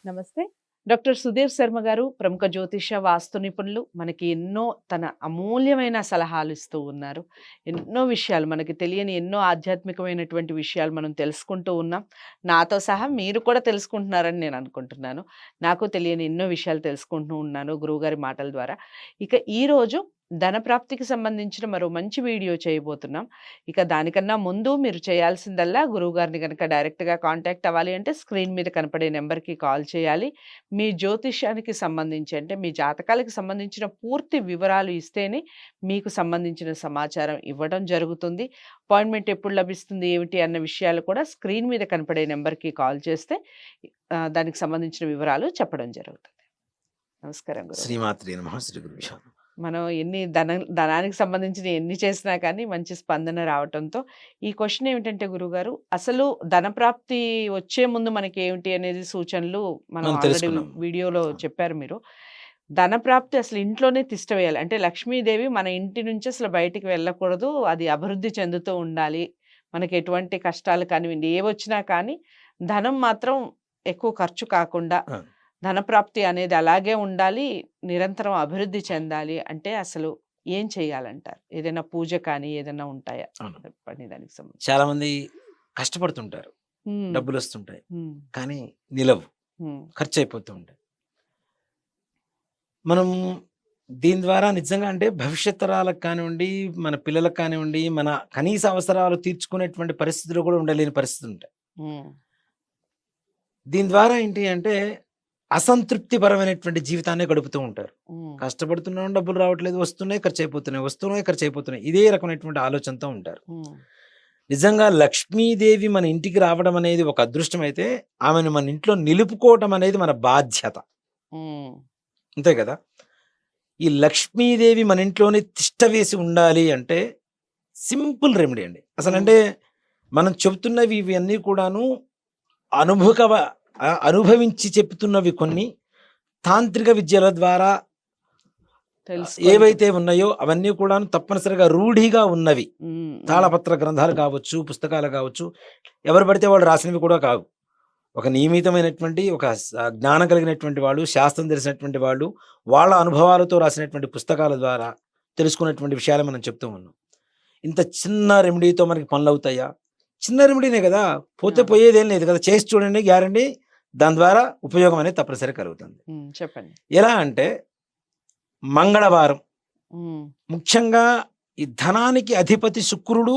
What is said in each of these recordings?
నమస్తే. డాక్టర్ సుధీర్ శర్మ గారు ప్రముఖ జ్యోతిష వాస్తు నిపుణులు. మనకి ఎన్నో తన అమూల్యమైన సలహాలు ఇస్తూ ఉన్నారు. ఎన్నో విషయాలు మనకి తెలియని ఎన్నో ఆధ్యాత్మికమైనటువంటి విషయాలు మనం తెలుసుకుంటూ ఉన్నాం. నాతో సహా మీరు కూడా తెలుసుకుంటున్నారని నేను అనుకుంటున్నాను. నాకు తెలియని ఎన్నో విషయాలు తెలుసుకుంటూ ఉన్నాను గురువుగారి మాటల ద్వారా. ఇక ఈరోజు ధన ప్రాప్తికి సంబంధించిన మరో మంచి వీడియో చేయబోతున్నాం. ఇక దానికన్నా ముందు మీరు చేయాల్సిందల్లా గురువుగారిని గనక డైరెక్ట్‌గా కాంటాక్ట్ అవ్వాలి అంటే స్క్రీన్ మీద కనపడే నంబర్‌కి కాల్ చేయాలి. మీ జ్యోతిష్యానికి సంబంధించి అంటే మీ జాతకాలకు సంబంధించిన పూర్తి వివరాలు ఇస్తేనే మీకు సంబంధించిన సమాచారం ఇవ్వడం జరుగుతుంది. అపాయింట్మెంట్ ఎప్పుడు లభిస్తుంది ఏమిటి అన్న విషయాలు కూడా స్క్రీన్ మీద కనపడే నంబర్‌కి కాల్ చేస్తే దానికి సంబంధించిన వివరాలు చెప్పడం జరుగుతుంది. నమస్కారం గురువు. శ్రీమాత్రే నమః. శ్రీ గురుభ్యో నమః. మనం ఎన్ని ధనానికి సంబంధించిన ఎన్ని చేసినా కానీ మంచి స్పందన రావటంతో ఈ క్వెషన్ ఏమిటంటే గురుగారు, అసలు ధన ప్రాప్తి వచ్చే ముందు మనకేమిటి అనేది సూచనలు మనం మనం ఆల్రెడీ తెలుసుకున్నాం. వీడియోలో అవును. చెప్పారు మీరు. ధన ప్రాప్తి అసలు ఇంట్లోనే తిష్ట వేయాలి. అంటే లక్ష్మీదేవి మన ఇంటి నుంచి అసలు బయటికి వెళ్ళకూడదు. అది అభివృద్ధి చెందుతూ ఉండాలి. మనకి ఎటువంటి కష్టాలు కానివ్వండి, ఏవొచ్చినా కానీ ధనం మాత్రం ఎక్కువ ఖర్చు కాకుండా ఆ! ధనప్రాప్తి అనేది అలాగే ఉండాలి. నిరంతరం అభివృద్ధి చెందాలి అంటే అసలు ఏం చేయాలంటారు? ఏదైనా పూజ కానీ ఏదైనా ఉంటాయా? అవును. చెప్పండి దానికి సంబంధించి. చాలా మంది కష్టపడుతుంటారు. హ్మ్. డబ్బులొస్తుంటాయి. హ్మ్. కానీ నిలవు. హ్మ్. ఖర్చయిపోతూ ఉంటాయి. మనం దీని ద్వారా నిజంగా అంటే భవిష్యత్ తరాలకు కానివ్వండి, మన పిల్లలకు కానివ్వండి, మన కనీస అవసరాలు తీర్చుకునేటువంటి పరిస్థితులు కూడా ఉండలేని పరిస్థితులుంటాయి. హ్మ్. దీని ద్వారా ఏంటి అంటే అసంతృప్తిపరమైనటువంటి జీవితాన్నే గడుపుతూ ఉంటారు. హ్మ్. కష్టపడుతున్నాం, డబ్బులు రావట్లేదు, వస్తున్నాయి, ఖర్చయిపోతున్నాయి, వస్తున్నాయి, ఖర్చయిపోతున్నాయి. ఇదే రకమైనటువంటి ఆలోచనతో ఉంటారు. హ్మ్. నిజంగా లక్ష్మీదేవి మన ఇంటికి రావడం అనేది ఒక అదృష్టం అయితే, ఆమెను మన ఇంట్లో నిలుపుకోవటం అనేది మన బాధ్యత. హ్మ్. అంతే కదా! ఈ లక్ష్మీదేవి మన ఇంట్లోనే తిష్ట వేసి ఉండాలి అంటే సింపుల్ రెమెడీ అండి. హ్మ్. అసలంటే మనం చెప్తున్నవి ఇవన్నీ కూడాను అనుభుకవ అనుభవించి చెప్తున్నవి కొన్ని, తాంత్రిక విద్యల ద్వారా తెలుసుకొని ఏవైతే ఉన్నాయో అవన్నీ కూడాను తప్పనిసరిగా రూఢిగా ఉన్నవి. హ్మ్. హ్మ్. తాళపత్ర గ్రంథాలు కావచ్చు, పుస్తకాలు కావచ్చు, ఎవరు పడితే వాళ్ళు రాసినవి కూడా కావు. ఒక నియమితమైనటువంటి ఒక జ్ఞానం కలిగినటువంటి వాళ్ళు, శాస్త్రం తెలిసినటువంటి వాళ్ళు, వాళ్ళ అనుభవాలతో రాసినటువంటి పుస్తకాల ద్వారా తెలుసుకున్నటువంటి విషయాలు మనం చెప్తూ ఉన్నాం. ఇంత చిన్న రెమెడీతో మనకి పనులవుతాయా? చిన్న రెమెడీనే కదా! పోతే అవును. పోయేదేం లేదు కదా! చేసి చూడండి, గ్యారంటీ దాని ద్వారా ఉపయోగం అనేది తప్పనిసరిగా కలుగుతుంది. హ్మ్. చెప్పండి. ఎలా అంటే మంగళవారం హ్మ్. ముఖ్యంగా ఈ ధనానికి అధిపతి శుక్రుడు,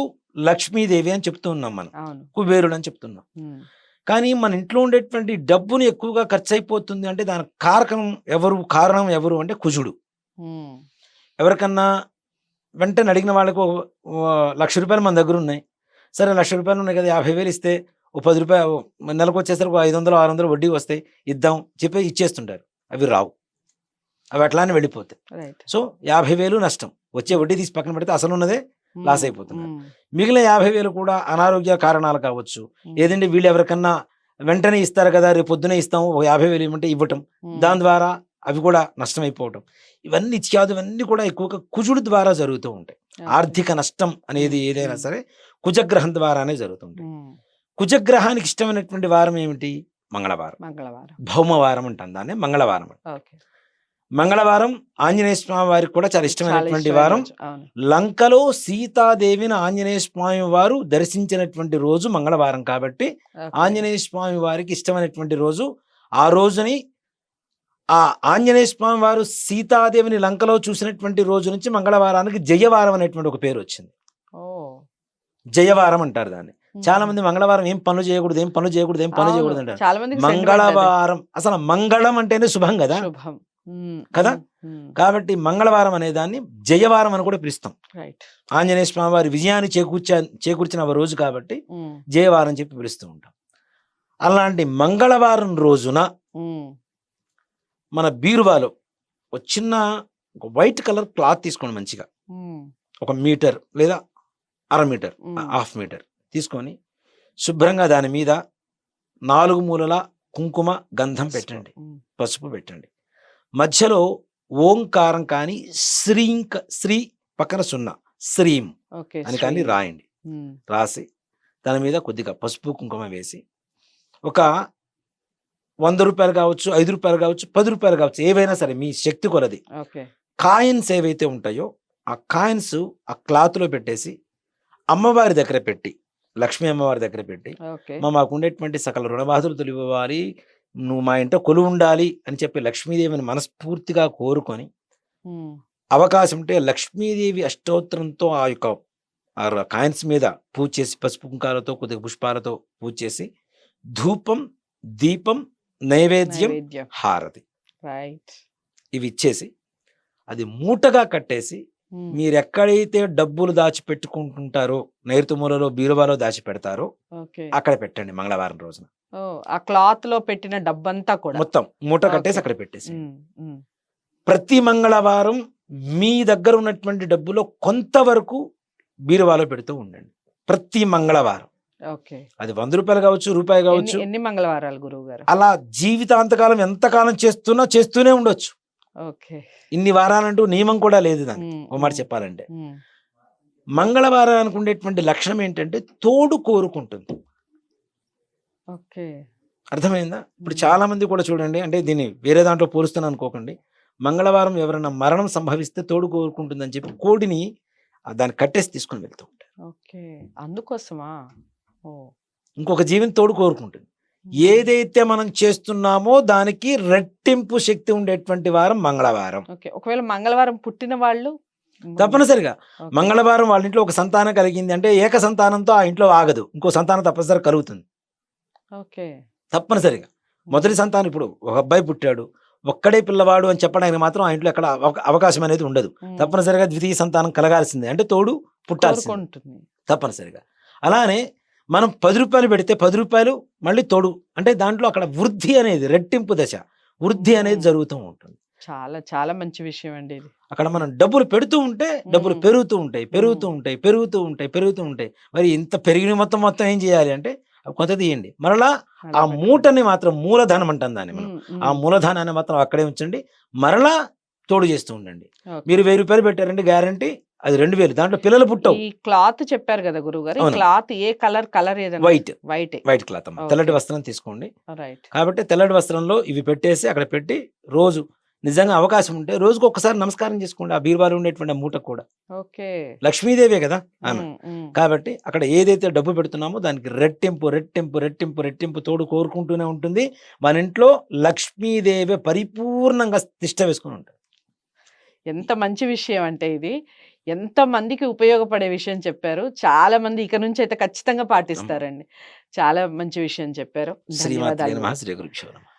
లక్ష్మీదేవి అని చెప్తూ ఉన్నాం మనం. అవును. కుబేరుడు అని చెప్తున్నాం. హ్మ్. కానీ మన ఇంట్లో ఉండేటువంటి డబ్బుని ఎక్కువగా ఖర్చయిపోతుంది అంటే దానికి కారణం ఎవరు అంటే కుజుడు. హ్మ్. ఎవరికన్నా వెంటనే అడిగిన వాళ్ళకు రూ. 1,00,000 మన దగ్గరున్నాయి. సరే రూ. 1,00,000 ఉన్నాయి కదా! 50,000 ఇస్తే ఓ రూ. 10 నెలకొచ్చేసరికి ఓ 500, 600 వడ్డీ వస్తాయి. ఇద్దాం చెప్పి ఇచ్చేస్తుంటారు. అవి రావు. అవి అట్లానే వెళ్ళిపోతాయి. రైట్. సో, 50,000 నష్టం. వచ్చే వడ్డీ తీసి పక్కన పెడితే అసలున్నదే లాస్ హ్మ్. అయిపోతున్నారు. హ్మ్. మిగిలిన 50,000 కూడా అనారోగ్య కారణాలు కావచ్చు. హ్మ్. ఏదంటే వీళ్ళు ఎవరికన్నా వెంటనే ఇస్తారు కదా! రేపు పొద్దున్నే ఇస్తాం. ఓ 50,000 ఇవ్వమంటే ఇవ్వటం. హ్మ్. దాని ద్వారా అవి కూడా నష్టమైపోవటం. ఇవన్నీ ఇత్యాదువన్నీ కూడా ఎక్కువగా కుజుడు ద్వారా జరుగుతూ ఉంటాయి. ఓకే. ఆర్థిక నష్టం అనేది హ్మ్. ఏదైనా హ్మ్. సరే కుజగ్రహం ద్వారానే జరుగుతుంటాయి. హ్మ్. కుజగ్రహానికి ఇష్టమైనటువంటి వారం ఏమిటి? మంగళవారం. మంగళవారం. భౌమవారం అంటాం దాన్ని. మంగళవారం. ఓకే. మంగళవారం ఆంజనేయ స్వామి వారికి కూడా చాలా చాలా ఇష్టమైనటువంటి ఇష్టమైన వారం. రోజు. అవును. లంకలో సీతాదేవిని ఆంజనేయ స్వామి వారు దర్శించినటువంటి రోజు మంగళవారం కాబట్టి ఓకే. ఆంజనేయ స్వామి వారికి ఇష్టమైనటువంటి రోజు. ఆ రోజుని ఆ ఆంజనేయ స్వామి వారు సీతాదేవిని లంకలో చూసినటువంటి రోజు నుంచి మంగళవారానికి జయవారం అనేటువంటి ఒక పేరు వచ్చింది. ఓహ్! జయవారం అంటారు దాన్ని. చాలా హుహు. మంది మంగళవారం ఏం పనులు చేయకూడదు, ఏం పనులు చేయకూడదు, ఏం పనులు అవును. చేయకూడదు అంటారు. చాలా మందికి సెంటిమెంట్ అది. మంగళవారం అసలు మంగళం అంటేనే శుభం కదా! శుభం. హ్మ్. కదా! హ్మ్. హ్మ్. కాబట్టి మంగళవారం అనేదాన్ని జయవారం అని కూడా పిలుస్తాం. రైట్. ఆంజనేయ స్వామి వారి విజయాన్ని చేకూర్చిన ఒక రోజు కాబట్టి హ్మ్. జయవారం చెప్పి పిలుస్తూ ఉంటాం. అలాంటి మంగళవారం రోజున హ్మ్. మన బీరువాలో ఒక చిన్న ఒక వైట్ కలర్ క్లాత్ తీసుకోండి మంచిగా. హ్మ్. ఒక మీటర్ లేదా అర మీటర్, హ్మ్. హాఫ్ మీటర్ తీసుకొని శుభ్రంగా దాని మీద 4 మూలల కుంకుమ, గంధం పసుపు. పెట్టండి. హ్మ్. పసుపు పెట్టండి. మధ్యలో ఓంకారం కానీ శ్రీ పక్కన 0 శ్రీం ఓకే. అని కానీ శ్రీం. రాయండి. హ్మ్. రాసి దాని మీద కొద్దిగా పసుపు, కుంకుమ వేసి ఒక రూ. 100 కావచ్చు, రూ. 5 కావచ్చు, రూ. 10 కావచ్చు, ఏవైనా సరే మీ శక్తి కొలది. ఓకే. కాయిన్స్ ఏవైతే ఉంటాయో ఆ కాయిన్స్ ఆ క్లాత్‌లో పెట్టేసి అమ్మవారి దగ్గర పెట్టి, లక్ష్మీ అమ్మవారి దగ్గర పెట్టి, ఓకే. మాకు ఉండేటువంటి సకల రుణబాధలు తొలగివ్వాలి, నువ్వు మా ఇంట కొలువుండాలి అని చెప్పి లక్ష్మీదేవిని మనస్ఫూర్తిగా కోరుకొని, హ్మ్. అవకాశం ఉంటే లక్ష్మీదేవి అష్టోత్తరంతో ఆ యొక్క కాయిన్స్ మీద పూజ చేసి, పసుపు కుంకాలతో కొద్దిగా పుష్పాలతో పూజ చేసి, ధూపం, దీపం, నైవేద్యం, నైవేద్యం. హారతి రైట్. ఇవి ఇచ్చేసి అది మూటగా కట్టేసి హ్మ్. మీరెక్కడైతే డబ్బులు దాచిపెట్టుకుంటుంటారో, నైరుతి మూలలో బీరువాలో దాచిపెడతారో ఓకే. అక్కడ పెట్టండి మంగళవారం రోజున. ఓహ్! ఆ క్లాత్‌లో పెట్టిన డబ్బంతా కూడా. మొత్తం మూట కట్టేసి ఓకే. అక్కడ పెట్టేసి హ్మ్. హ్మ్. ప్రతి మంగళవారం మీ దగ్గర ఉన్నటువంటి డబ్బులో కొంతవరకు బీరువాలో పెడుతూ ఉండండి. ప్రతి మంగళవారం. ఓకే. అది రూ. 100 కావచ్చు, రూపాయి ఎన్ని కావచ్చు. ఎన్ని మంగళవారాలు గురువుగారు? అలా జీవితాంతకాలం ఎంతకాలం చేస్తూనే ఉండొచ్చు. ఓకే. ఇన్ని వారాలంటూ నియమం కూడా లేదు దానికి. హ్మ్. ఓ మాట హ్మ్. చెప్పాలంటే. హ్మ్. మంగళవారానికి ఉండేటువంటి లక్షణం ఏంటంటే తోడు కోరుకుంటుంది. ఓకే. అర్థమైందా? ఇప్పుడు హ్మ్. చాలా మంది కూడా చూడండి, అంటే దీన్ని వేరే దాంట్లో పోలుస్తున్నాను అనుకోకండి. మంగళవారం ఎవరైనా మరణం సంభవిస్తే తోడు కోరుకుంటుందని చెప్పి కోడిని దాన్ని కట్టేసి తీసుకొని వెళ్తూ ఉంటారు. ఓకే. అందుకోసమా? ఓహ్! ఇంకొక జీవిని తోడు కోరుకుంటుంది. హ్మ్. ఏదైతే మనం చేస్తున్నామో దానికి రెట్టింపు శక్తి ఉండేటువంటి వారం మంగళవారం. ఓకే. ఒకవేళ మంగళవారం పుట్టిన వాళ్ళు తప్పనిసరిగా ఓకే. మంగళవారం వాళ్ళ ఇంట్లో ఒక సంతానం కలిగింది అంటే ఏక సంతానంతో ఆ ఇంట్లో ఆగదు. ఇంకో సంతానం తప్పనిసరిగా కలుగుతుంది. ఓకే. తప్పనిసరిగా. మొదటి సంతానం ఇప్పుడు ఒక అబ్బాయి పుట్టాడు. ఒక్కడే పిల్లవాడు అని చెప్పడానికి మాత్రం ఆ ఇంట్లో ఎక్కడ అవకాశం అనేది ఉండదు. హ్మ్. తప్పనిసరిగా ద్వితీయ సంతానం కలగాల్సిందే. అంటే తోడు పుట్టాల్సిందే. కోరుకుంటుంది. తప్పనిసరిగా. అలానే మనం రూ. 10 పెడితే రూ. 10 మళ్ళీ తోడు. అంటే దాంట్లో అక్కడ వృద్ధి అనేది రెట్టింపు దశ. వృద్ధి అనేది హ్మ్. జరుగుతూ ఉంటుంది. చాలా చాలా మంచి విషయం అండి ఇది. అక్కడ మనం డబ్బులు పెడుతూ ఉంటే డబ్బులు హ్మ్. పెరుగుతూ ఉంటాయి. హ్మ్. పెరుగుతూ ఉంటాయి. పెరుగుతూ ఉంటాయి. పెరుగుతూ ఉంటాయి. మరి ఇంత పెరిగిన మొత్తం ఏం చేయాలి అంటే కొంత తీయండి. మరలా అలా ఆ పెట్టాలి. మూటని మాత్రం మూలధనం అంటాం దాన్ని మనం. హ్మ్. ఆ హ్మ్. మూలధనాన్ని మాత్రం అక్కడే ఉంచండి. మరలా తోడు చేస్తూ ఉండండి. ఓకే. మీరు రూ. 1000 పెట్టారంటే గ్యారంటీ అది 2000. దాంట్లో పిల్లలు ఈ పుట్టవు. క్లాత్ చెప్పారు గదా గురువుగారు. ఈ అవును. క్లాత్ ఏ కలర్ ఏదన్నా? వైట్. వైటే. వైట్ క్లాత్ అమ్మ. తెల్లటి ఓకే. వస్త్రం తీసుకోండి. రైట్. కాబట్టి తెల్లటి వస్త్రంలో ఇవి పెట్టేసి అక్కడ పెట్టి రోజు నిజంగా అవకాశం ఉంటే రోజుకొకసారి నమస్కారం చేసుకోండి. ఆ బీరువాలో ఉండేటువంటి ఆ మూటకు కూడా. ఓకే. లక్ష్మీదేవే కదా ఆమె. హ్మ్. హ్మ్. కాబట్టి అక్కడ ఏదైతే డబ్బు పెడుతున్నామో దానికి రెట్టింపు తోడు కోరుకుంటూనే ఉంటుంది. మన ఇంట్లో లక్ష్మీదేవి పరిపూర్ణంగా తిష్ట వేసుకొని ఉంటుంది. ఎంత మంచి విషయం అంటే ఇది. ఎంతమందికి ఉపయోగపడే విషయం చెప్పారు. చాలా మంది ఇక నుంచయితే ఖచ్చితంగా అమ్మ. పాటిస్తారండి. చాలా మంచి విషయం చెప్పారు. శ్రీమాత్రే ధన్యవాదాలు నమః. గురు. శ్రీ గురుభ్యో నమః.